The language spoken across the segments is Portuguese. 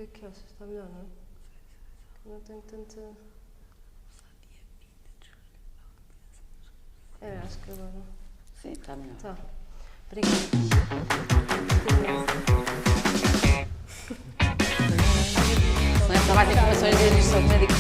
que é que achas? Está melhor, não é? Não tenho tanta... acho que agora... Sim, está melhor. Tá. Obrigada. Se não mais informações de registro médico.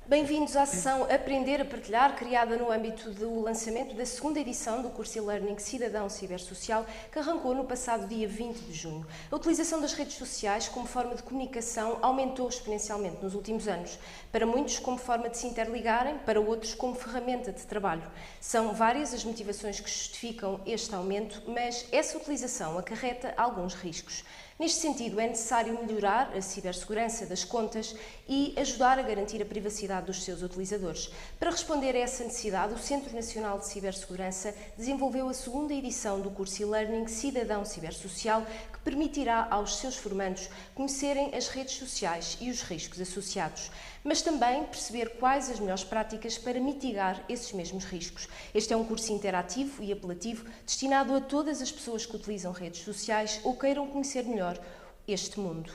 Bem-vindos à sessão Aprender a Partilhar, criada no âmbito do lançamento da segunda edição do curso e-learning Cidadão Cibersocial, que arrancou no passado dia 20 de junho. A utilização das redes sociais como forma de comunicação aumentou exponencialmente nos últimos anos. Para muitos, como forma de se interligarem, para outros, como ferramenta de trabalho. São várias as motivações que justificam este aumento, mas essa utilização acarreta alguns riscos. Neste sentido, é necessário melhorar a cibersegurança das contas e ajudar a garantir a privacidade dos seus utilizadores. Para responder a essa necessidade, o Centro Nacional de Cibersegurança desenvolveu a segunda edição do curso e-learning Cidadão Cibersocial, que permitirá aos seus formandos conhecerem as redes sociais e os riscos associados, mas também perceber quais as melhores práticas para mitigar esses mesmos riscos. Este é um curso interativo e apelativo destinado a todas as pessoas que utilizam redes sociais ou queiram conhecer melhor este mundo.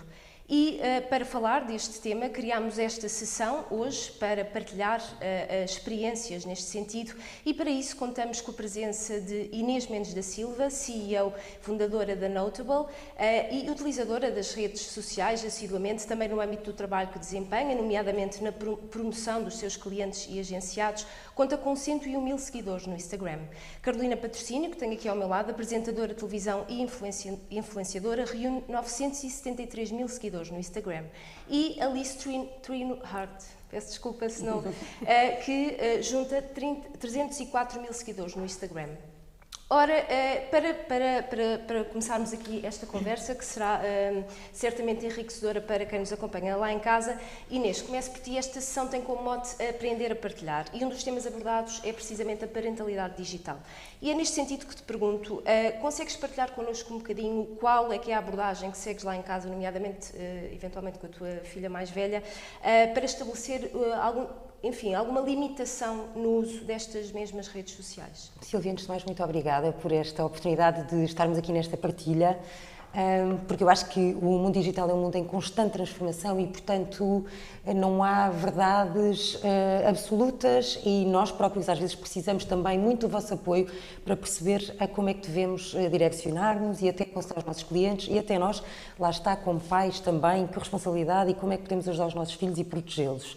E para falar deste tema, criámos esta sessão hoje para partilhar experiências neste sentido e para isso contamos com a presença de Inês Mendes da Silva, CEO, fundadora da Notable e utilizadora das redes sociais assiduamente, também no âmbito do trabalho que desempenha, nomeadamente na promoção dos seus clientes e agenciados, conta com 101 mil seguidores no Instagram. Carolina Patrocínio, que tenho aqui ao meu lado, apresentadora de televisão e influenciadora, reúne 973 mil seguidores no Instagram. E Alice Hart, peço desculpa se não, que junta 304 mil seguidores no Instagram. Ora, para começarmos aqui esta conversa, que será certamente enriquecedora para quem nos acompanha lá em casa, Inês, começo por ti. Esta sessão tem como mote aprender a partilhar e um dos temas abordados é precisamente a parentalidade digital. E é neste sentido que te pergunto, consegues partilhar connosco um bocadinho qual é que é a abordagem que segues lá em casa, nomeadamente, eventualmente com a tua filha mais velha, para estabelecer alguma limitação no uso destas mesmas redes sociais? Silvia, antes de mais, muito obrigada por esta oportunidade de estarmos aqui nesta partilha, porque eu acho que o mundo digital é um mundo em constante transformação e, portanto, não há verdades absolutas e nós próprios às vezes precisamos também muito do vosso apoio para perceber como é que devemos direcionar-nos e até aconselhar os nossos clientes e até nós, lá está, como pais também, que responsabilidade e como é que podemos ajudar os nossos filhos e protegê-los.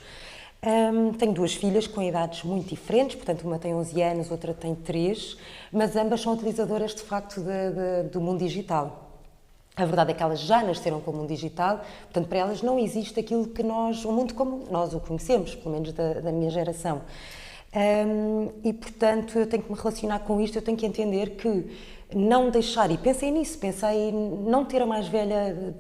Tenho duas filhas com idades muito diferentes, portanto uma tem 11 anos, outra tem 3, mas ambas são utilizadoras de facto do mundo digital. A verdade é que elas já nasceram com o mundo digital, portanto para elas não existe aquilo que o mundo como nós o conhecemos, pelo menos da minha geração. E portanto eu tenho que me relacionar com isto, eu tenho que entender que não deixar, e pensei nisso, pensei não ter a mais velha,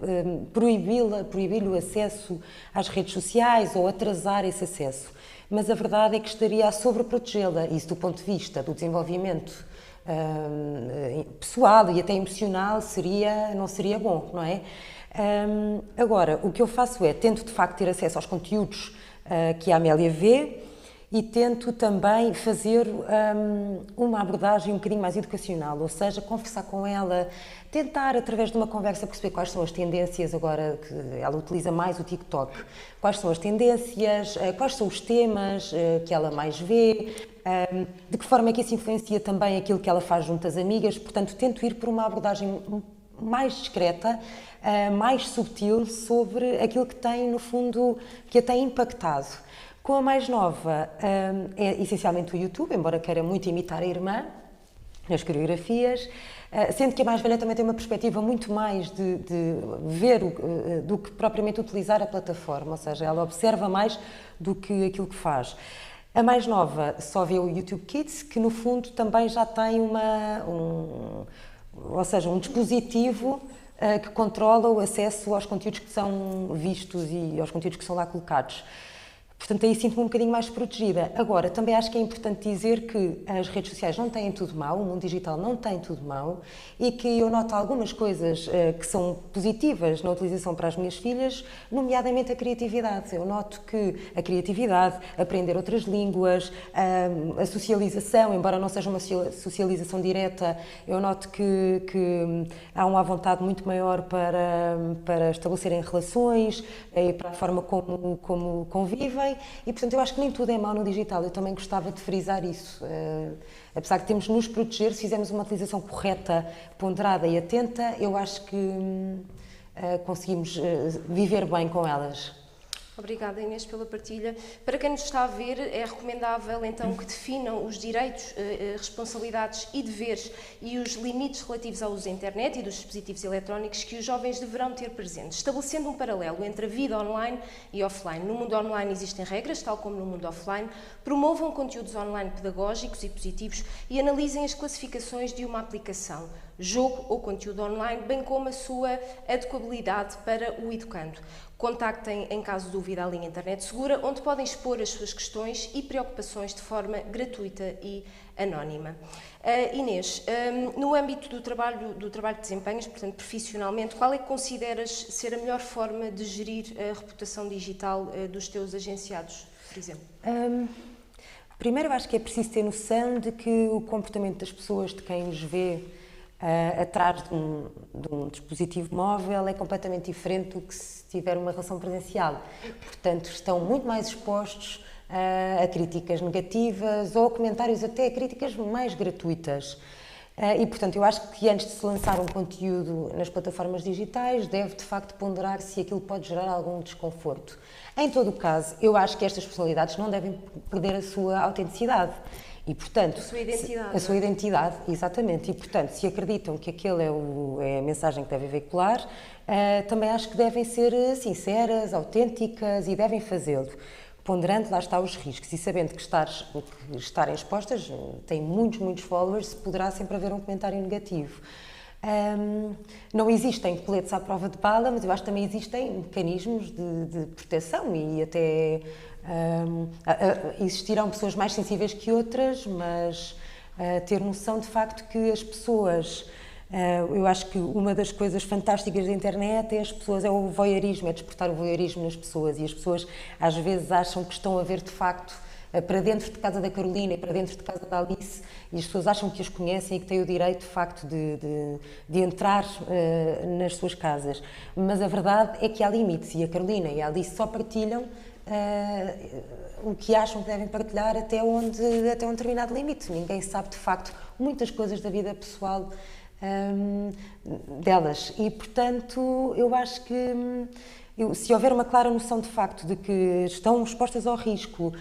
proibir-lhe o acesso às redes sociais ou atrasar esse acesso. Mas a verdade é que estaria a sobreprotegê-la, isso do ponto de vista do desenvolvimento pessoal e até emocional não seria bom, não é? Agora, o que eu faço é, tento de facto ter acesso aos conteúdos que a Amélia vê, e tento também fazer uma abordagem um bocadinho mais educacional, ou seja, conversar com ela, tentar através de uma conversa perceber quais são as tendências, agora que ela utiliza mais o TikTok, quais são as tendências, quais são os temas que ela mais vê, de que forma é que isso influencia também aquilo que ela faz junto às amigas, portanto tento ir por uma abordagem mais discreta, mais subtil sobre aquilo que tem, no fundo, que a tem impactado. Com a mais nova, é essencialmente o YouTube, embora queira muito imitar a irmã nas coreografias, sendo que a mais velha também tem uma perspectiva muito mais de ver do que propriamente utilizar a plataforma, ou seja, ela observa mais do que aquilo que faz. A mais nova só vê o YouTube Kids, que no fundo também já tem ou seja, um dispositivo que controla o acesso aos conteúdos que são vistos e aos conteúdos que são lá colocados. Portanto, aí sinto-me um bocadinho mais protegida. Agora, também acho que é importante dizer que as redes sociais não têm tudo mau, o mundo digital não tem tudo mau, e que eu noto algumas coisas que são positivas na utilização para as minhas filhas, nomeadamente a criatividade. Eu noto que a criatividade, aprender outras línguas, a socialização, embora não seja uma socialização direta, eu noto que há uma vontade muito maior para estabelecerem relações e para a forma como convivem. E, portanto, eu acho que nem tudo é mau no digital. Eu também gostava de frisar isso. Apesar de termos de nos proteger, se fizermos uma utilização correta, ponderada e atenta, eu acho que conseguimos viver bem com elas. Obrigada, Inês, pela partilha. Para quem nos está a ver, é recomendável então que definam os direitos, responsabilidades e deveres e os limites relativos ao uso da internet e dos dispositivos eletrónicos que os jovens deverão ter presentes, estabelecendo um paralelo entre a vida online e offline. No mundo online existem regras, tal como no mundo offline. Promovam conteúdos online pedagógicos e positivos e analisem as classificações de uma aplicação, jogo ou conteúdo online, bem como a sua adequabilidade para o educando. Contactem, em caso de dúvida, a linha Internet Segura, onde podem expor as suas questões e preocupações de forma gratuita e anónima. Inês, no âmbito do trabalho que desempenhas, portanto, profissionalmente, qual é que consideras ser a melhor forma de gerir a reputação digital dos teus agenciados, por exemplo? Primeiro, eu acho que é preciso ter noção de que o comportamento das pessoas, de quem os vê atrás de um dispositivo móvel, é completamente diferente do que se tiver uma relação presencial. Portanto, estão muito mais expostos a críticas negativas ou comentários até a críticas mais gratuitas. E, portanto, eu acho que antes de se lançar um conteúdo nas plataformas digitais, deve, de facto, ponderar se aquilo pode gerar algum desconforto. Em todo o caso, eu acho que estas personalidades não devem perder a sua autenticidade. E, portanto, a sua identidade. A sua identidade, exatamente. E, portanto, se acreditam que aquele é a mensagem que devem veicular, também acho que devem ser sinceras, autênticas e devem fazê-lo. Ponderando, lá está, os riscos e sabendo que estarem expostas, têm muitos followers, poderá sempre haver um comentário negativo. Não existem coletes à prova de bala, mas eu acho que também existem mecanismos de proteção e até existirão pessoas mais sensíveis que outras, mas ter noção de facto que as pessoas... eu acho que uma das coisas fantásticas da internet é o voyeurismo, é despertar o voyeurismo nas pessoas, e as pessoas às vezes acham que estão a ver de facto para dentro de casa da Carolina e para dentro de casa da Alice, e as pessoas acham que as conhecem e que têm o direito de facto de entrar nas suas casas, mas a verdade é que há limites, e a Carolina e a Alice só partilham o que acham que devem partilhar até um determinado limite. Ninguém sabe de facto muitas coisas da vida pessoal delas, e portanto eu acho que se houver uma clara noção de facto de que estão expostas ao risco,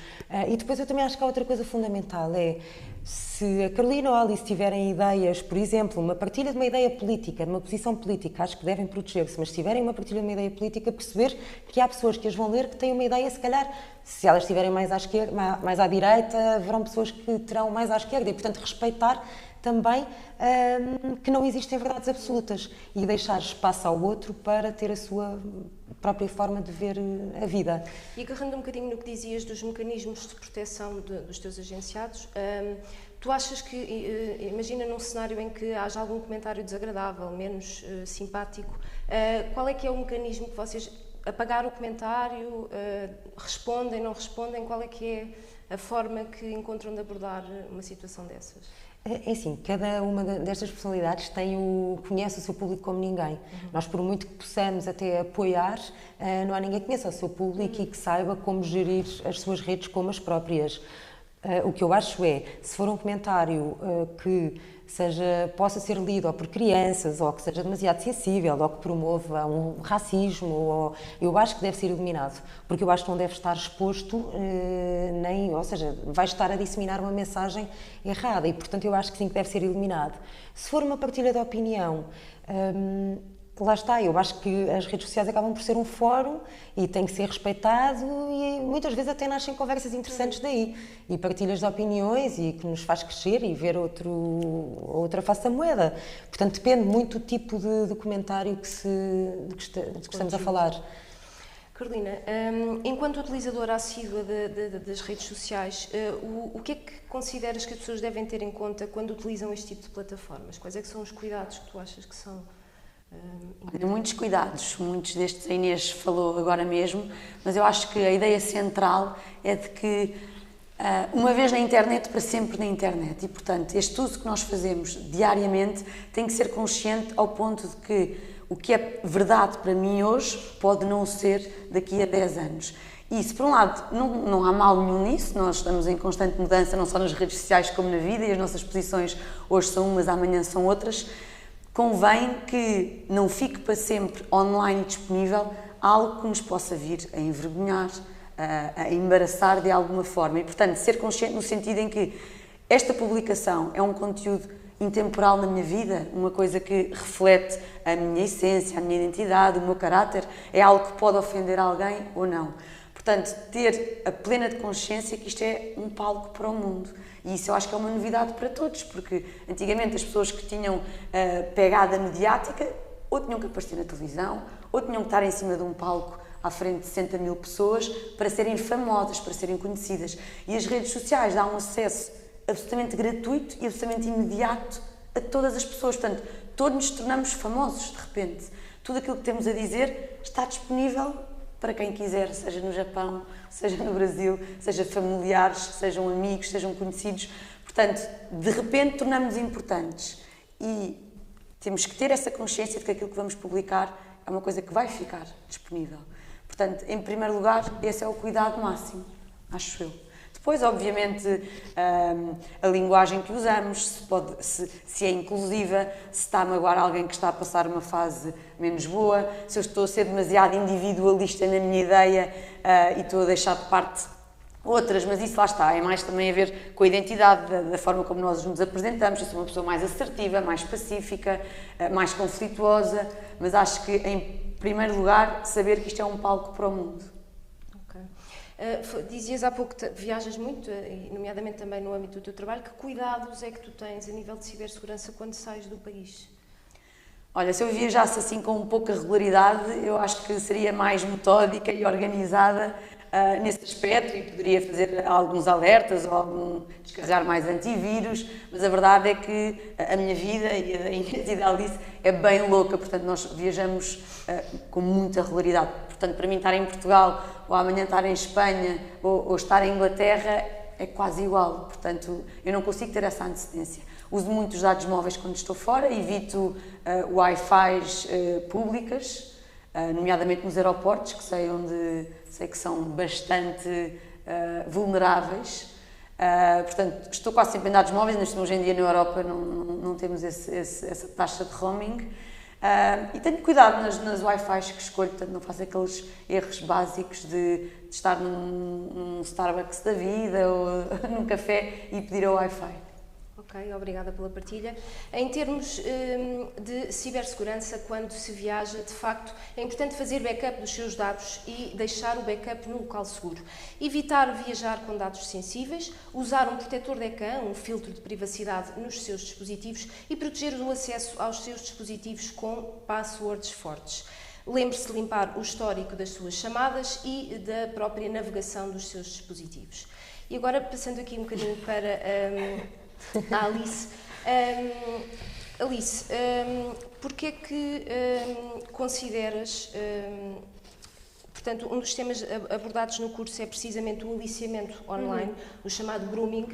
e depois eu também acho que há outra coisa fundamental, é se a Carolina ou a Alice tiverem ideias, por exemplo, uma partilha de uma ideia política, de uma posição política, acho que devem proteger-se, mas se tiverem uma partilha de uma ideia política, perceber que há pessoas que as vão ler que têm uma ideia, se calhar, se elas estiverem mais à esquerda, mais à direita, haverão pessoas que terão mais à esquerda, e portanto respeitar também que não existem verdades absolutas e deixar espaço ao outro para ter a sua própria forma de ver a vida. E agarrando um bocadinho no que dizias dos mecanismos de proteção dos teus agenciados, tu achas que, imagina num cenário em que haja algum comentário desagradável, menos simpático, qual é que é o mecanismo que vocês, apagar o comentário, respondem, não respondem, qual é que é a forma que encontram de abordar uma situação dessas? É assim, cada uma destas personalidades conhece o seu público como ninguém. Nós, por muito que possamos até apoiar, não há ninguém que conheça o seu público e que saiba como gerir as suas redes como as próprias. O que eu acho é, se for um comentário que possa ser lido ou por crianças, ou que seja demasiado sensível, ou que promova um racismo, eu acho que deve ser eliminado, porque eu acho que não deve estar exposto, ou seja, vai estar a disseminar uma mensagem errada, e portanto eu acho que sim, que deve ser eliminado. Se for uma partilha de opinião, lá está, eu acho que as redes sociais acabam por ser um fórum e tem que ser respeitado e muitas vezes até nascem conversas interessantes daí e partilhas de opiniões e que nos faz crescer e ver outra face da moeda. Portanto, depende muito do tipo de comentário de que estamos a falar. Carolina, enquanto utilizadora assídua das redes sociais, o que é que consideras que as pessoas devem ter em conta quando utilizam este tipo de plataformas? Quais é que são os cuidados que tu achas que são importantes? Muitos cuidados, muitos destes a Inês falou agora mesmo, mas eu acho que a ideia central é de que uma vez na internet, para sempre na internet, e portanto este uso que nós fazemos diariamente tem que ser consciente ao ponto de que o que é verdade para mim hoje pode não ser daqui a 10 anos. E se por um lado não há mal nenhum nisso, nós estamos em constante mudança, não só nas redes sociais como na vida, e as nossas posições hoje são umas, amanhã são outras, convém que não fique para sempre online e disponível algo que nos possa vir a envergonhar, a embaraçar de alguma forma. E portanto, ser consciente no sentido em que esta publicação é um conteúdo intemporal na minha vida, uma coisa que reflete a minha essência, a minha identidade, o meu caráter, é algo que pode ofender alguém ou não. Portanto, ter a plena de consciência que isto é um palco para o mundo. E isso eu acho que é uma novidade para todos, porque antigamente as pessoas que tinham pegada mediática ou tinham que aparecer na televisão, ou tinham que estar em cima de um palco à frente de 60 mil pessoas para serem famosas, para serem conhecidas. E as redes sociais dão um acesso absolutamente gratuito e absolutamente imediato a todas as pessoas. Portanto, todos nos tornamos famosos de repente. Tudo aquilo que temos a dizer está disponível para quem quiser, seja no Japão, seja no Brasil, seja familiares, sejam amigos, sejam conhecidos. Portanto, de repente tornamos-nos importantes e temos que ter essa consciência de que aquilo que vamos publicar é uma coisa que vai ficar disponível. Portanto, em primeiro lugar, esse é o cuidado máximo, acho eu. Depois, obviamente, a linguagem que usamos, se é inclusiva, se está a magoar alguém que está a passar uma fase menos boa, se eu estou a ser demasiado individualista na minha ideia e estou a deixar de parte outras, mas isso lá está, é mais também a ver com a identidade, da forma como nós nos apresentamos. Eu sou uma pessoa mais assertiva, mais pacífica, mais conflituosa, mas acho que, em primeiro lugar, saber que isto é um palco para o mundo. Dizias há pouco que viajas muito, nomeadamente também no âmbito do teu trabalho. Que cuidados é que tu tens a nível de cibersegurança quando sais do país? Olha, se eu viajasse assim com pouca regularidade, eu acho que seria mais metódica e organizada nesse aspecto e poderia fazer alguns alertas ou descarregar mais antivírus, mas a verdade é que a minha vida e a Inês e da Alice é bem louca, portanto nós viajamos com muita regularidade. Portanto, para mim estar em Portugal ou amanhã estar em Espanha ou estar em Inglaterra é quase igual, portanto eu não consigo ter essa antecedência. Uso muito os dados móveis quando estou fora, evito Wi-Fis públicas, nomeadamente nos aeroportos, que sei que são bastante vulneráveis. Portanto, estou quase sempre em dados móveis, nós hoje em dia na Europa não temos essa taxa de roaming. E tenho cuidado nas Wi-Fis que escolho, portanto não faço aqueles erros básicos de estar num Starbucks da vida ou num café e pedir a Wi-Fi. Ok, obrigada pela partilha. Em termos de cibersegurança, quando se viaja, de facto, é importante fazer backup dos seus dados e deixar o backup no local seguro. Evitar viajar com dados sensíveis, usar um protetor de ecrã, um filtro de privacidade nos seus dispositivos e proteger o acesso aos seus dispositivos com passwords fortes. Lembre-se de limpar o histórico das suas chamadas e da própria navegação dos seus dispositivos. E agora, passando aqui um bocadinho para a Alice. Alice, porque é que consideras, portanto, um dos temas abordados no curso é precisamente o aliciamento online, o chamado grooming,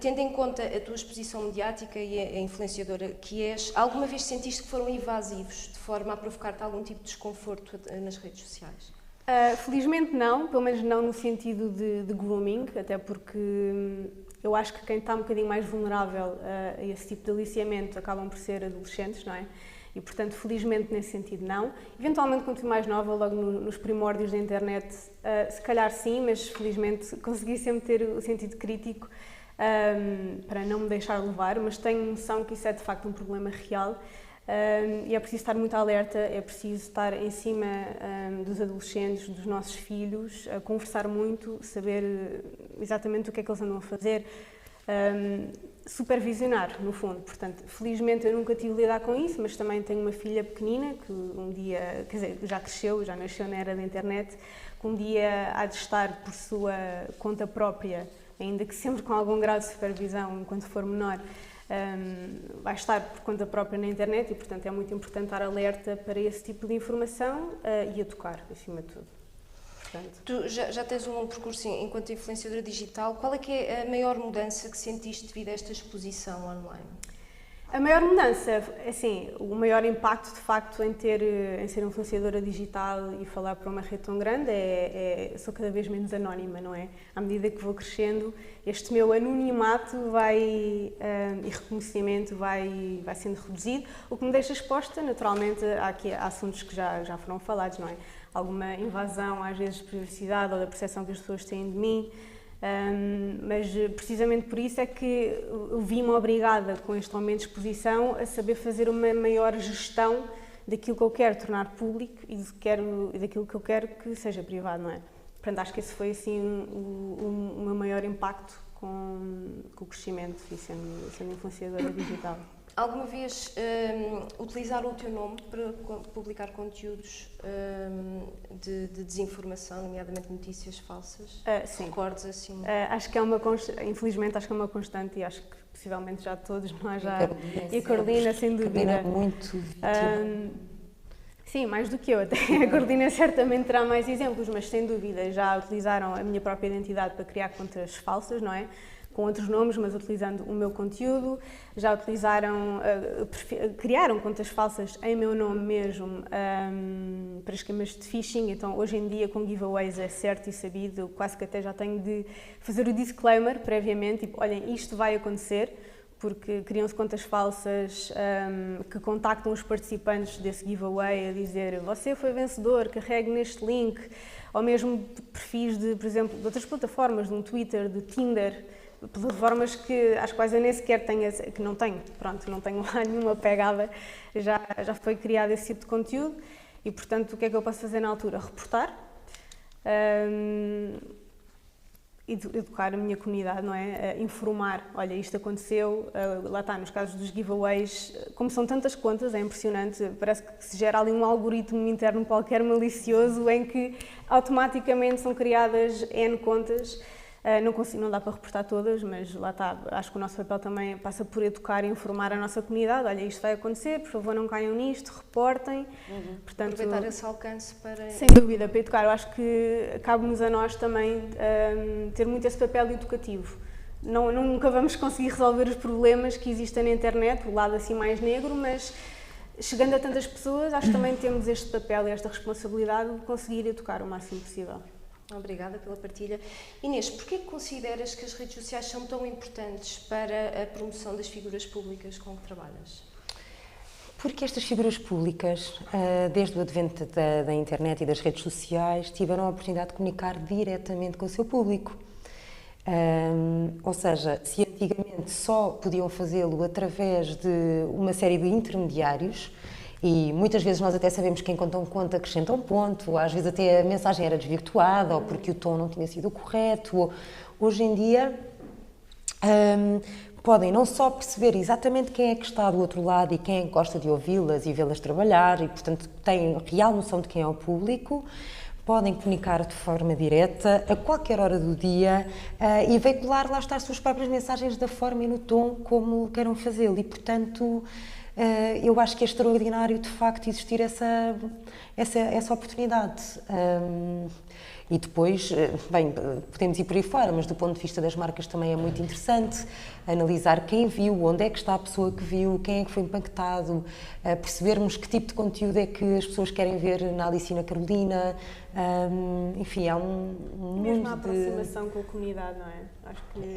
tendo em conta a tua exposição mediática e a influenciadora que és, alguma vez sentiste que foram invasivos, de forma a provocar-te algum tipo de desconforto nas redes sociais? Felizmente não, pelo menos não no sentido de grooming, até porque eu acho que quem está um bocadinho mais vulnerável a esse tipo de aliciamento acabam por ser adolescentes, não é? E, portanto, felizmente nesse sentido não. Eventualmente, quando fui mais nova, logo nos primórdios da internet, se calhar sim, mas felizmente consegui sempre ter o sentido crítico para não me deixar levar, mas tenho noção que isso é de facto um problema real. E é preciso estar muito alerta, é preciso estar em cima dos adolescentes, dos nossos filhos, a conversar muito, saber exatamente o que é que eles andam a fazer, supervisionar, no fundo. Portanto, felizmente eu nunca tive de lidar com isso, mas também tenho uma filha pequenina que um dia, quer dizer, já cresceu, já nasceu na era da internet, que um dia há de estar por sua conta própria, ainda que sempre com algum grau de supervisão, enquanto for menor, vai estar por conta própria na internet e, portanto, é muito importante estar alerta para esse tipo de informação e educar, acima de tudo. Portanto, tu já tens um percurso enquanto influenciadora digital. Qual é que é a maior mudança que sentiste devido a esta exposição online? A maior mudança, assim, o maior impacto de facto em ser influenciadora digital e falar para uma rede tão grande sou cada vez menos anónima, não é? À medida que vou crescendo, este meu anonimato e reconhecimento vai sendo reduzido, o que me deixa exposta, naturalmente, há assuntos que já foram falados, não é? Alguma invasão, às vezes, de privacidade ou da percepção que as pessoas têm de mim. Mas precisamente por isso é que eu vi-me obrigada com este aumento de exposição a saber fazer uma maior gestão daquilo que eu quero tornar público e daquilo que eu quero que seja privado, não é? Portanto, acho que esse foi assim o meu maior impacto com o crescimento e sendo influenciadora digital. Alguma vez utilizaram o teu nome para publicar conteúdos de desinformação, nomeadamente notícias falsas? Sim. Recordes assim? Acho que infelizmente acho que é uma constante e acho que possivelmente já todos nós e a Carolina, sem dúvida. Muito Sim, mais do que eu até. A Carolina certamente terá mais exemplos, mas sem dúvida já utilizaram a minha própria identidade para criar contas falsas, não é? Com outros nomes, mas utilizando o meu conteúdo. Já utilizaram, criaram contas falsas em meu nome mesmo para esquemas de phishing. Então, hoje em dia, com giveaways é certo e sabido, eu quase que até já tenho de fazer o disclaimer previamente, tipo, olhem, isto vai acontecer, porque criam-se contas falsas que contactam os participantes desse giveaway a dizer você foi vencedor, carregue neste link, ou mesmo perfis de, por exemplo, de outras plataformas, de um Twitter, de Tinder, plataformas que às quais eu nem sequer tenho, que não tenho, pronto, não tenho lá nenhuma pegada, já foi criado esse tipo de conteúdo e, portanto, o que é que eu posso fazer na altura? Reportar e educar a minha comunidade, não é? Informar, olha, isto aconteceu, lá está, nos casos dos giveaways, como são tantas contas, é impressionante, parece que se gera ali um algoritmo interno qualquer malicioso em que automaticamente são criadas N contas. Não dá para reportar todas, mas lá está, acho que o nosso papel também passa por educar e informar a nossa comunidade, olha, isto vai acontecer, por favor não caiam nisto, reportem. Portanto, aproveitar esse alcance para... Sem dúvida, para educar, eu acho que cabe-nos a nós também ter muito esse papel educativo. Nunca vamos conseguir resolver os problemas que existem na internet, o lado assim mais negro, mas chegando a tantas pessoas, acho que também temos este papel e esta responsabilidade de conseguir educar o máximo possível. Obrigada pela partilha. Inês, porquê que consideras que as redes sociais são tão importantes para a promoção das figuras públicas com que trabalhas? Porque estas figuras públicas, desde o advento da internet e das redes sociais, tiveram a oportunidade de comunicar diretamente com o seu público. Ou seja, se antigamente só podiam fazê-lo através de uma série de intermediários, e muitas vezes nós até sabemos que quem conta um conto acrescenta um ponto, às vezes até a mensagem era desvirtuada ou porque o tom não tinha sido correto. Hoje em dia podem não só perceber exatamente quem é que está do outro lado e quem é que gosta de ouvi-las e vê-las trabalhar e, portanto, têm real noção de quem é o público, podem comunicar de forma direta, a qualquer hora do dia e veicular, lá está, as suas próprias mensagens da forma e no tom como queiram fazê-lo. E, portanto, eu acho que é extraordinário, de facto, existir essa oportunidade. E depois, bem, podemos ir por aí fora, mas do ponto de vista das marcas também é muito interessante analisar quem viu, onde é que está a pessoa que viu, quem é que foi impactado, percebermos que tipo de conteúdo é que as pessoas querem ver na Alice e na Carolina. Enfim, há um mundo mesmo a aproximação com a comunidade, não é?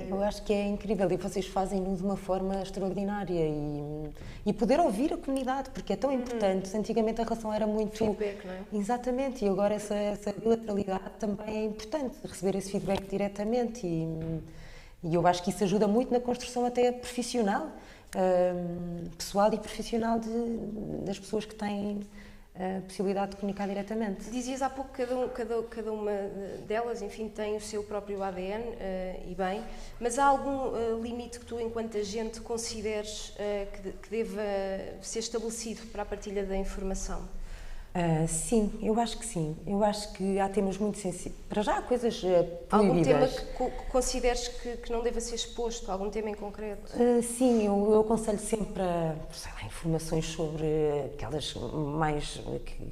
Eu acho que é incrível e vocês fazem-no de uma forma extraordinária e poder ouvir a comunidade, porque é tão importante. Antigamente a relação era muito... Feedback, não é? Exatamente, e agora essa bilateralidade também é importante, receber esse feedback diretamente E eu acho que isso ajuda muito na construção até profissional, pessoal e profissional das pessoas que têm a possibilidade de comunicar diretamente. Dizias há pouco que cada uma delas, enfim, tem o seu próprio ADN, e bem, mas há algum limite que tu, enquanto agente, consideres que deva ser estabelecido para a partilha da informação? Sim, eu acho que sim. Eu acho que há temas muito sensíveis. Para já há coisas proibidas. Algum tema que consideres que não deva ser exposto? Algum tema em concreto? Sim, eu aconselho sempre sei lá, informações sobre aquelas mais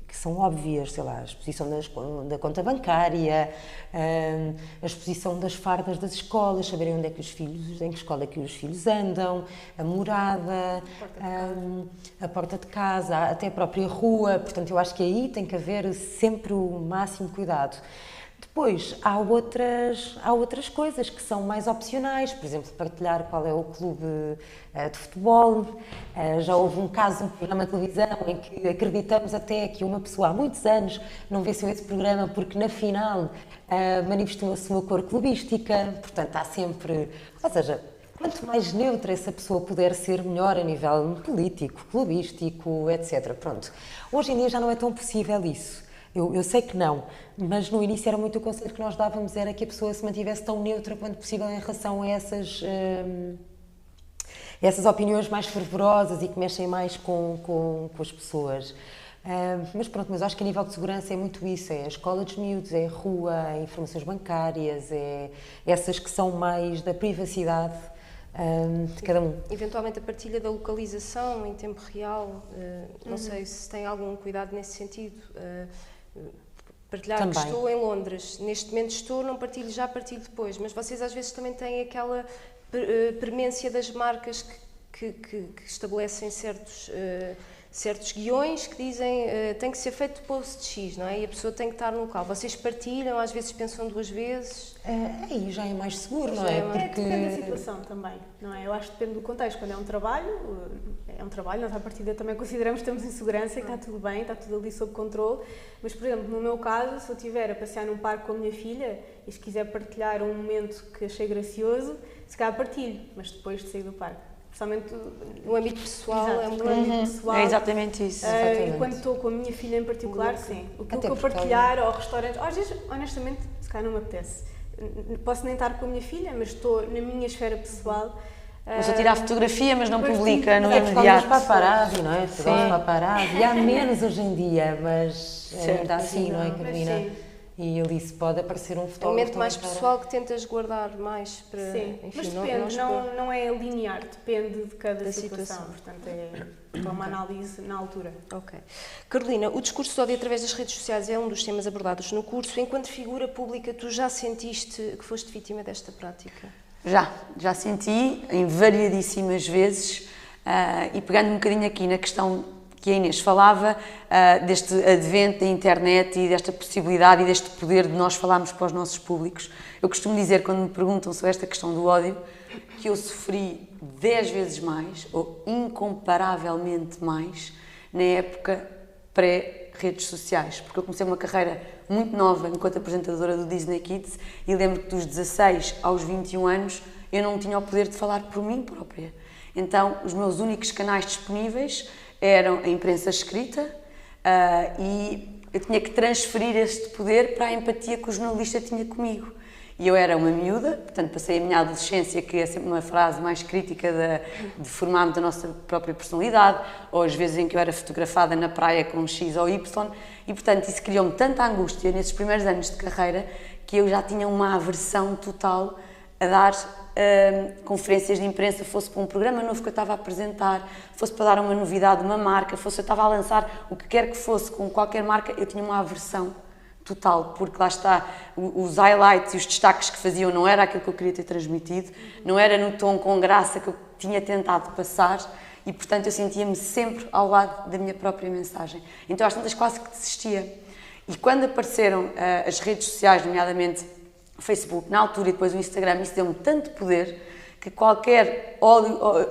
que são óbvias, sei lá, a exposição da conta bancária, a exposição das fardas das escolas, saberem onde é que em que escola é que os filhos andam, a morada, a porta de casa, até a própria rua. Portanto, eu acho que aí tem que haver sempre o máximo cuidado. Depois, há outras coisas que são mais opcionais, por exemplo, partilhar qual é o clube de futebol. Já houve um caso, um programa de televisão, em que acreditamos até que uma pessoa há muitos anos não venceu esse programa porque na final manifestou a sua cor clubística. Portanto, há sempre... Ou seja, quanto mais neutra essa pessoa puder ser, melhor a nível político, clubístico, etc. Pronto. Hoje em dia já não é tão possível isso. Eu sei que não, mas no início era muito o conselho que nós dávamos, era que a pessoa se mantivesse tão neutra quanto possível em relação a essas opiniões mais fervorosas e que mexem mais com as pessoas. Mas pronto, mas acho que a nível de segurança é muito isso, é a escola dos miúdos, é a rua, é informações bancárias, é essas que são mais da privacidade de cada um. Eventualmente a partilha da localização em tempo real, não sei se tem algum cuidado nesse sentido. Partilhar também. Que estou em Londres, neste momento estou, não partilho já, partilho depois, mas vocês às vezes também têm aquela premência das marcas que estabelecem certos guiões que dizem tem que ser feito post X, não é? E a pessoa tem que estar no local. Vocês partilham, às vezes pensam duas vezes? Aí já é mais seguro, não é? Porque... depende da situação também, não é? Eu acho que depende do contexto. Quando é um trabalho, nós à partida também consideramos que estamos em segurança, que está tudo bem, está tudo ali sob controle. Mas, por exemplo, no meu caso, se eu estiver a passear num parque com a minha filha e se quiser partilhar um momento que achei gracioso, se calhar partilho, mas depois de sair do parque. Principalmente no âmbito pessoal. Exato, no âmbito pessoal. É exatamente isso. E quando estou com a minha filha em particular, sim. O que eu partilhar ao restaurante, às vezes, honestamente, se calhar não me apetece. Posso nem estar com a minha filha, mas estou na minha esfera pessoal. Mas a tirar fotografia, mas não publica no imediato. imediato. É paparazzi, não é? Paparazzi. E há menos hoje em dia, mas ainda assim, não é, Carolina? E ali se pode aparecer um fotógrafo. É um momento mais pessoal que tentas guardar mais para... Sim, enfim, mas depende, não é linear, depende de cada situação. Portanto, é uma análise na altura. Ok. Carolina, o discurso de ódio através das redes sociais é um dos temas abordados no curso. Enquanto figura pública, tu já sentiste que foste vítima desta prática? Já senti em variadíssimas vezes, e pegando um bocadinho aqui na questão que a Inês falava, deste advento da internet e desta possibilidade e deste poder de nós falarmos para os nossos públicos. Eu costumo dizer, quando me perguntam sobre esta questão do ódio, que eu sofri 10 vezes mais, ou incomparavelmente mais, na época pré-redes sociais, porque eu comecei uma carreira muito nova enquanto apresentadora do Disney Kids e lembro que dos 16 aos 21 anos eu não tinha o poder de falar por mim própria. Então, os meus únicos canais disponíveis eram a imprensa escrita, e eu tinha que transferir este poder para a empatia que o jornalista tinha comigo. E eu era uma miúda, portanto passei a minha adolescência, que é sempre uma frase mais crítica de formarmos a nossa própria personalidade, ou às vezes em que eu era fotografada na praia com X ou Y, e portanto isso criou-me tanta angústia nesses primeiros anos de carreira que eu já tinha uma aversão total a dar conferências de imprensa, fosse para um programa novo que eu estava a apresentar, fosse para dar uma novidade de uma marca, fosse eu estava a lançar o que quer que fosse com qualquer marca, eu tinha uma aversão total, porque lá está, os highlights e os destaques que faziam não era aquilo que eu queria ter transmitido, não era no tom com graça que eu tinha tentado passar e, portanto, eu sentia-me sempre ao lado da minha própria mensagem. Então, às tantas quase que desistia. E quando apareceram as redes sociais, nomeadamente o Facebook, na altura, e depois o Instagram, isso deu-me tanto poder que qualquer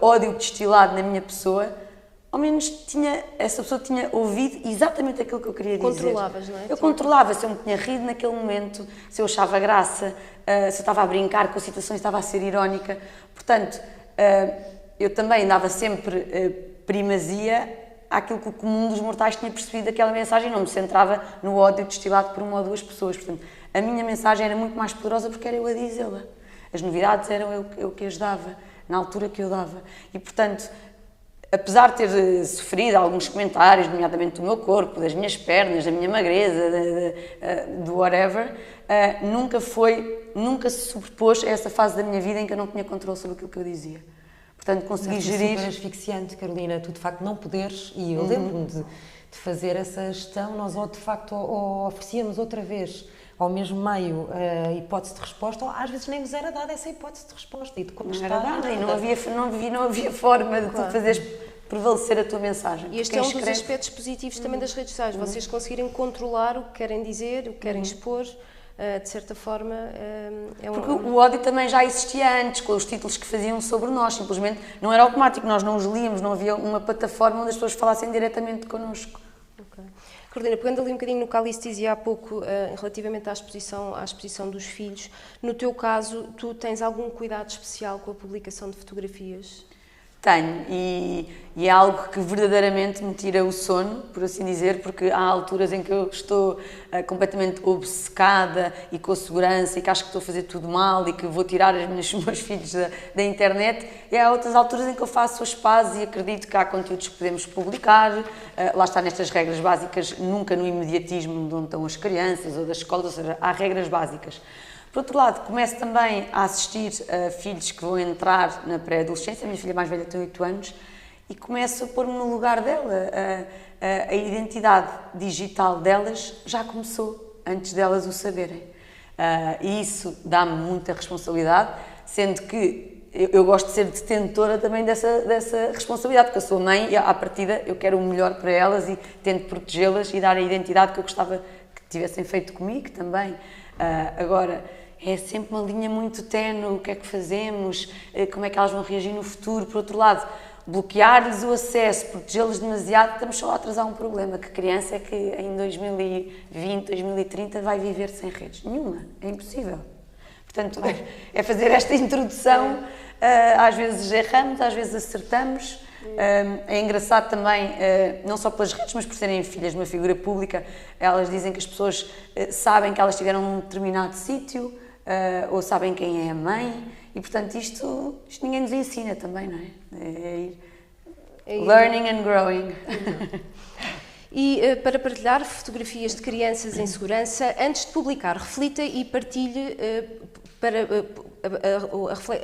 ódio destilado na minha pessoa ao menos essa pessoa tinha ouvido exatamente aquilo que eu queria dizer. Controlavas, não é? Eu controlava, se eu me tinha rido naquele momento, se eu achava graça, se eu estava a brincar com situações, estava a ser irónica. Portanto, eu também dava sempre primazia àquilo que o comum dos mortais tinha percebido daquela mensagem, não me centrava no ódio destilado por uma ou duas pessoas. Portanto, a minha mensagem era muito mais poderosa porque era eu a dizê-la. As novidades eram eu que as dava, na altura que eu dava. E, portanto, apesar de ter sofrido alguns comentários, nomeadamente do meu corpo, das minhas pernas, da minha magreza, do whatever, nunca se sobrepôs a essa fase da minha vida em que eu não tinha controle sobre aquilo que eu dizia. Portanto, consegui gerir... É super asfixiante, Carolina, tu de facto não poderes, e eu lembro-me de fazer essa gestão, nós de facto oferecíamos outra vez ao mesmo meio a hipótese de resposta, ou às vezes nem vos era dada essa hipótese de resposta. E de não era dada, e não havia forma de tu fazeres prevalecer a tua mensagem. E este é um dos aspectos positivos também das redes sociais, vocês conseguirem controlar o que querem dizer, o que querem expor, de certa forma Porque o ódio também já existia antes, com os títulos que faziam sobre nós, simplesmente não era automático, nós não os líamos, não havia uma plataforma onde as pessoas falassem diretamente connosco. Okay. Carolina, pegando ali um bocadinho no que a Alice dizia há pouco, relativamente à exposição dos filhos, no teu caso, tu tens algum cuidado especial com a publicação de fotografias? Tenho, e é algo que verdadeiramente me tira o sono, por assim dizer, porque há alturas em que eu estou completamente obcecada e com a segurança e que acho que estou a fazer tudo mal e que vou tirar os meus filhos da internet, e há outras alturas em que eu faço as pazes e acredito que há conteúdos que podemos publicar, lá está nestas regras básicas, nunca no imediatismo de onde estão as crianças ou das escolas, ou seja, há regras básicas. Por outro lado, começo também a assistir a filhos que vão entrar na pré-adolescência, a minha filha mais velha tem 8 anos, e começo a pôr-me no lugar dela. A identidade digital delas já começou antes delas o saberem. E isso dá-me muita responsabilidade, sendo que eu gosto de ser detentora também dessa responsabilidade, porque eu sou mãe e à partida eu quero o melhor para elas e tento protegê-las e dar a identidade que eu gostava que tivessem feito comigo também. Agora, é sempre uma linha muito ténue, o que é que fazemos, como é que elas vão reagir no futuro. Por outro lado, bloquear-lhes o acesso, protegê-los demasiado, estamos só a atrasar um problema, que criança é que em 2020, 2030 vai viver sem redes? Nenhuma, é impossível. Portanto, é fazer esta introdução, às vezes erramos, às vezes acertamos. É engraçado também, não só pelas redes, mas por serem filhas de uma figura pública, elas dizem que as pessoas sabem que elas estiveram num determinado sítio, ou sabem quem é a mãe, e portanto isto ninguém nos ensina também, não é? É ir learning and growing. E para partilhar fotografias de crianças em segurança, antes de publicar, reflita e partilhe para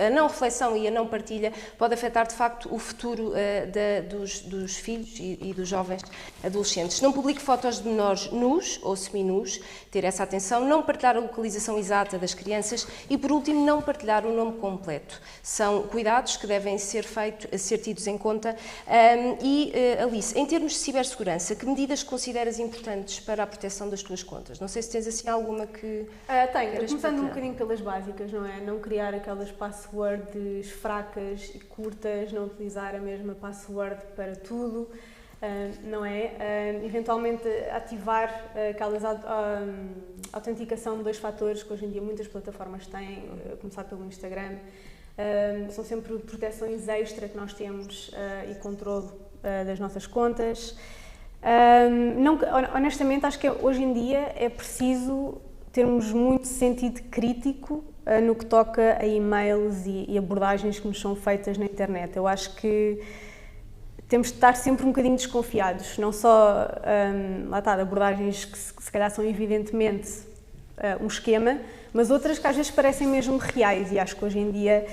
a não reflexão e a não partilha pode afetar de facto o futuro dos filhos e dos jovens adolescentes. Não publique fotos de menores nus ou seminus, ter essa atenção, não partilhar a localização exata das crianças e, por último, não partilhar o nome completo. São cuidados que devem ser tidos em conta. Alice, em termos de cibersegurança, que medidas consideras importantes para a proteção das tuas contas? Não sei se tens assim alguma que... Tenho, começando um bocadinho pelas básicas, não é? Não criar aquelas passwords fracas e curtas, não utilizar a mesma password para tudo, não é? Eventualmente ativar aquelas autenticação de 2 fatores que hoje em dia muitas plataformas têm, a começar pelo Instagram. São sempre proteções extra que nós temos e controle das nossas contas. Honestamente, acho que hoje em dia é preciso termos muito sentido crítico no que toca a e-mails e abordagens que nos são feitas na internet. Eu acho que temos de estar sempre um bocadinho desconfiados, não só lá está, de abordagens que se calhar são evidentemente um esquema, mas outras que às vezes parecem mesmo reais, e acho que hoje em dia,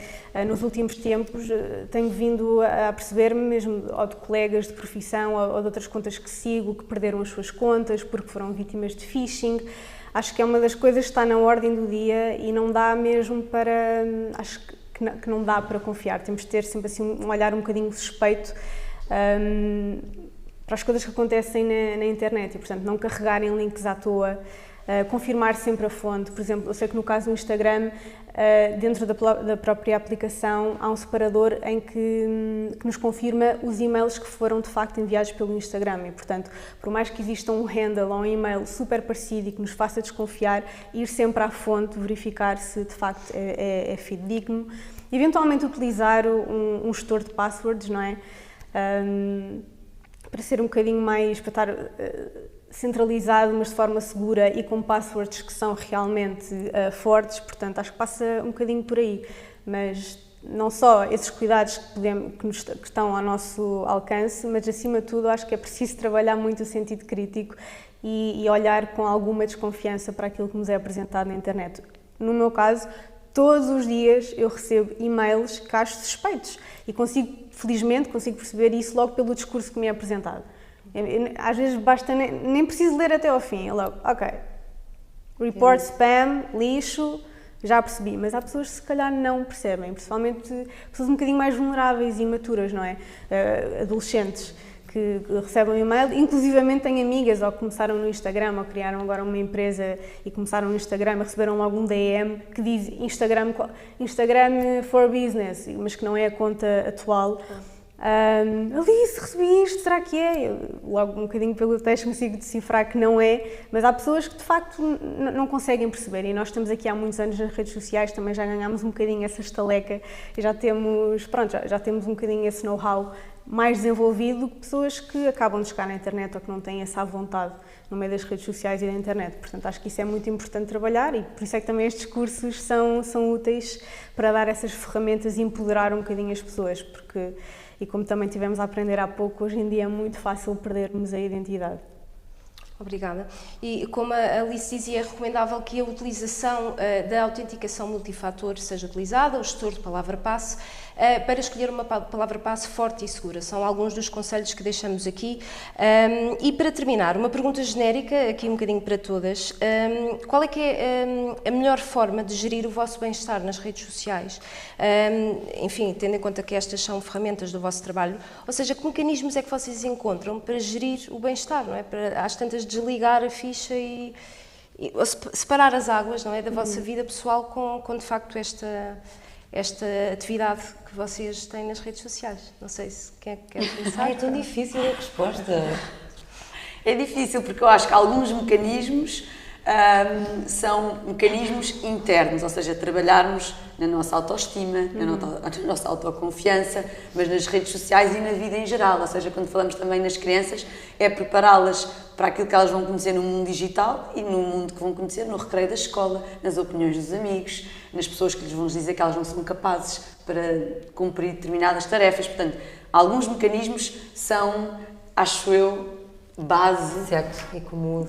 nos últimos tempos, tenho vindo a perceber-me mesmo ou de colegas de profissão ou de outras contas que sigo que perderam as suas contas porque foram vítimas de phishing. Acho que é uma das coisas que está na ordem do dia e não dá mesmo para... Acho que não dá para confiar. Temos de ter sempre assim um olhar um bocadinho suspeito para as coisas que acontecem na internet e, portanto, não carregarem links à toa confirmar sempre a fonte. Por exemplo, eu sei que no caso do Instagram, dentro da própria aplicação, há um separador em que nos confirma os e-mails que foram de facto enviados pelo Instagram e, portanto, por mais que exista um handle ou um e-mail super parecido e que nos faça desconfiar, ir sempre à fonte, verificar se de facto é fidedigno. Eventualmente utilizar um gestor de passwords, não é? Para ser um bocadinho mais, para estar centralizado, mas de forma segura e com passwords que são realmente fortes, portanto acho que passa um bocadinho por aí, mas não só esses cuidados que estão ao nosso alcance, mas acima de tudo acho que é preciso trabalhar muito o sentido crítico e olhar com alguma desconfiança para aquilo que nos é apresentado na internet. No meu caso, todos os dias eu recebo e-mails que acho suspeitos e felizmente consigo perceber isso logo pelo discurso que me é apresentado. Às vezes basta, nem preciso ler até ao fim, é logo, ok, report spam, lixo, já percebi, mas há pessoas que se calhar não percebem, principalmente pessoas um bocadinho mais vulneráveis e imaturas, não é? Adolescentes que recebem um e-mail, inclusivamente têm amigas ou começaram no Instagram ou criaram agora uma empresa e começaram no Instagram e receberam logo um DM que diz Instagram for Business, mas que não é a conta atual. Alice, recebi isto, será que é? Logo um bocadinho pelo texto consigo decifrar que não é, mas há pessoas que de facto não conseguem perceber e nós estamos aqui há muitos anos nas redes sociais, também já ganhámos um bocadinho essa estaleca e já temos um bocadinho esse know-how mais desenvolvido do que pessoas que acabam de chegar na internet ou que não têm essa vontade no meio das redes sociais e da internet. Portanto, acho que isso é muito importante trabalhar e por isso é que também estes cursos são úteis para dar essas ferramentas e empoderar um bocadinho as pessoas, porque, e como também tivemos a aprender há pouco, hoje em dia é muito fácil perdermos a identidade. Obrigada. E como a Alice dizia, é recomendável que a utilização da autenticação multifator seja utilizada, o gestor de palavra-passe, para escolher uma palavra-passe forte e segura. São alguns dos conselhos que deixamos aqui. E para terminar, uma pergunta genérica, aqui um bocadinho para todas. Qual é que é a melhor forma de gerir o vosso bem-estar nas redes sociais? Enfim, tendo em conta que estas são ferramentas do vosso trabalho, ou seja, que mecanismos é que vocês encontram para gerir o bem-estar, não é? Para, às tantas, desligar a ficha e separar as águas, não é, da vossa vida pessoal com de facto esta atividade que vocês têm nas redes sociais. Não sei se quer pensar. É tão difícil a resposta. É difícil porque eu acho que alguns mecanismos são mecanismos internos, ou seja, trabalharmos na nossa autoestima, na nossa autoconfiança, mas nas redes sociais e na vida em geral, ou seja, quando falamos também nas crianças, é prepará-las para aquilo que elas vão conhecer no mundo digital e no mundo que vão conhecer no recreio da escola, nas opiniões dos amigos, nas pessoas que lhes vão dizer que elas não são capazes para cumprir determinadas tarefas. Portanto, alguns mecanismos são, acho eu, base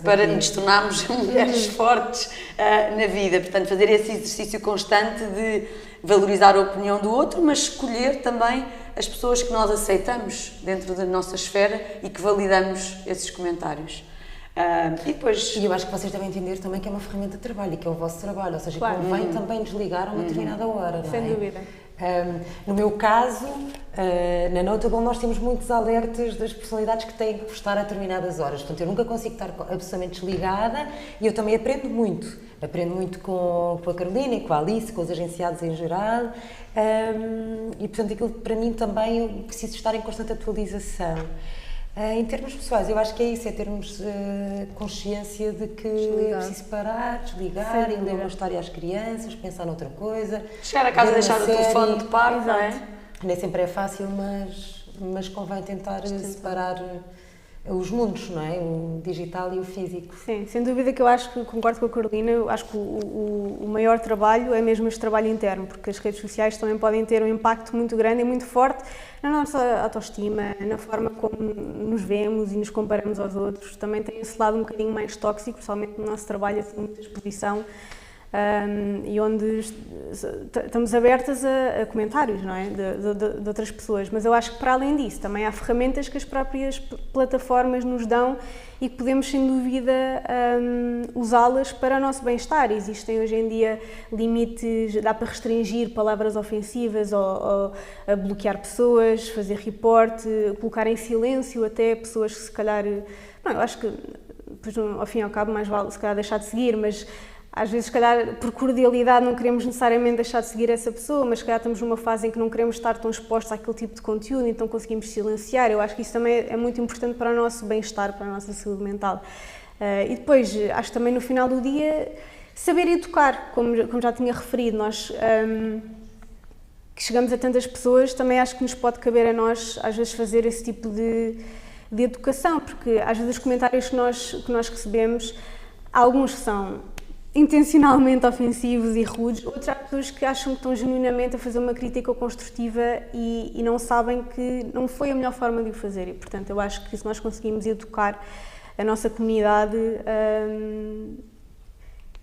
para nos tornarmos mulheres fortes na vida. Portanto, fazer esse exercício constante de valorizar a opinião do outro, mas escolher também as pessoas que nós aceitamos dentro da nossa esfera e que validamos esses comentários. E eu acho que vocês devem entender também que é uma ferramenta de trabalho e que é o vosso trabalho, ou seja, claro, convém também desligar a uma determinada hora, não é? Sem dúvida. No meu caso, na Notable nós temos muitos alertas das personalidades que têm que postar a determinadas horas, portanto eu nunca consigo estar absolutamente desligada e eu também aprendo muito com a Carolina e com a Alice, com os agenciados em geral, e portanto aquilo para mim também eu preciso estar em constante atualização. Em termos pessoais, eu acho que é isso, é termos consciência de que preciso parar, desligar, ir ler uma história às crianças, pensar noutra coisa. Chegar a casa e deixar o telefone de parte, não é? Nem sempre é fácil, mas convém tentar separar os mundos, não é? O digital e o físico. Sim, sem dúvida que eu acho que, concordo com a Carolina, eu acho que o maior trabalho é mesmo este trabalho interno, porque as redes sociais também podem ter um impacto muito grande e muito forte na nossa autoestima, na forma como nos vemos e nos comparamos aos outros. Também tem esse lado um bocadinho mais tóxico, principalmente no nosso trabalho, assim, muita exposição. E onde estamos abertas a comentários, não é? de outras pessoas, mas eu acho que para além disso também há ferramentas que as próprias plataformas nos dão e que podemos sem dúvida usá-las para o nosso bem-estar. Existem hoje em dia limites, dá para restringir palavras ofensivas ou a bloquear pessoas, fazer report, colocar em silêncio até pessoas que se calhar... Não, eu acho que depois ao fim e ao cabo mais vale se calhar deixar de seguir, mas às vezes se calhar por cordialidade não queremos necessariamente deixar de seguir essa pessoa, mas se calhar estamos numa fase em que não queremos estar tão expostos àquele tipo de conteúdo, então conseguimos silenciar. Eu acho que isso também é muito importante para o nosso bem-estar, para a nossa saúde mental. E depois, acho que também no final do dia, saber educar, como já tinha referido, nós que chegamos a tantas pessoas, também acho que nos pode caber a nós, às vezes, fazer esse tipo de educação, porque às vezes os comentários que nós recebemos, alguns são intencionalmente ofensivos e rudes, outros há pessoas que acham que estão genuinamente a fazer uma crítica construtiva e não sabem que não foi a melhor forma de o fazer, e portanto eu acho que se nós conseguimos educar a nossa comunidade,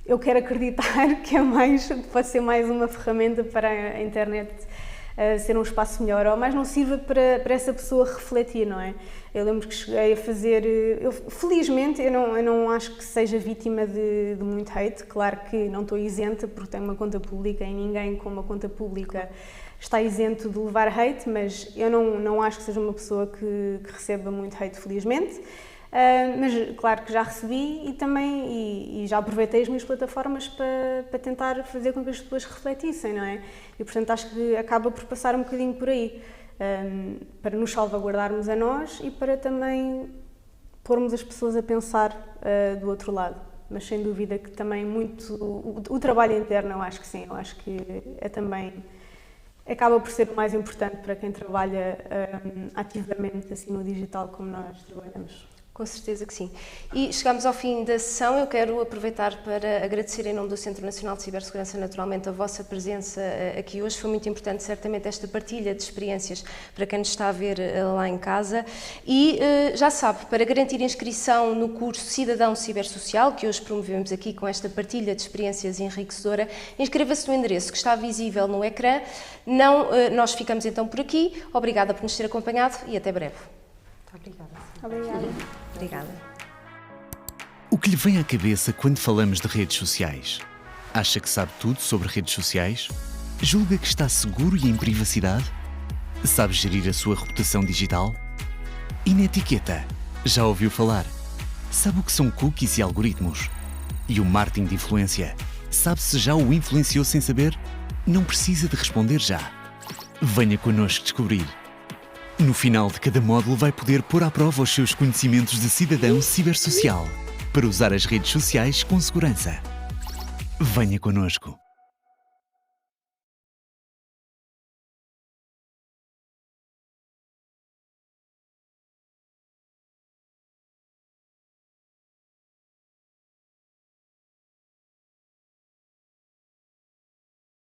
eu quero acreditar que pode ser mais uma ferramenta para a internet ser um espaço melhor, ou mais não sirva para essa pessoa refletir, não é? Eu lembro que cheguei a fazer, felizmente eu não acho que seja vítima de muito hate, claro que não estou isenta porque tenho uma conta pública e ninguém com uma conta pública está isento de levar hate, mas eu não acho que seja uma pessoa que receba muito hate, felizmente. Mas claro que já recebi e já aproveitei as minhas plataformas para tentar fazer com que as pessoas refletissem, não é? E portanto acho que acaba por passar um bocadinho por aí, para nos salvaguardarmos a nós e para também pormos as pessoas a pensar do outro lado. Mas sem dúvida que também o trabalho interno, eu acho que sim, eu acho que acaba por ser o mais importante para quem trabalha ativamente assim no digital como nós trabalhamos. Com certeza que sim. E chegamos ao fim da sessão. Eu quero aproveitar para agradecer em nome do Centro Nacional de Cibersegurança, naturalmente, a vossa presença aqui hoje. Foi muito importante, certamente, esta partilha de experiências para quem nos está a ver lá em casa. E já sabe, para garantir inscrição no curso Cidadão Cibersocial, que hoje promovemos aqui com esta partilha de experiências enriquecedora, inscreva-se no endereço que está visível no ecrã. Nós ficamos então por aqui. Obrigada por nos ter acompanhado e até breve. Obrigada. Obrigada. O que lhe vem à cabeça quando falamos de redes sociais? Acha que sabe tudo sobre redes sociais? Julga que está seguro e em privacidade? Sabe gerir a sua reputação digital? E na etiqueta? Já ouviu falar? Sabe o que são cookies e algoritmos? E o marketing de influência? Sabe se já o influenciou sem saber? Não precisa de responder já. Venha connosco descobrir. No final de cada módulo vai poder pôr à prova os seus conhecimentos de cidadão cibersocial para usar as redes sociais com segurança. Venha connosco.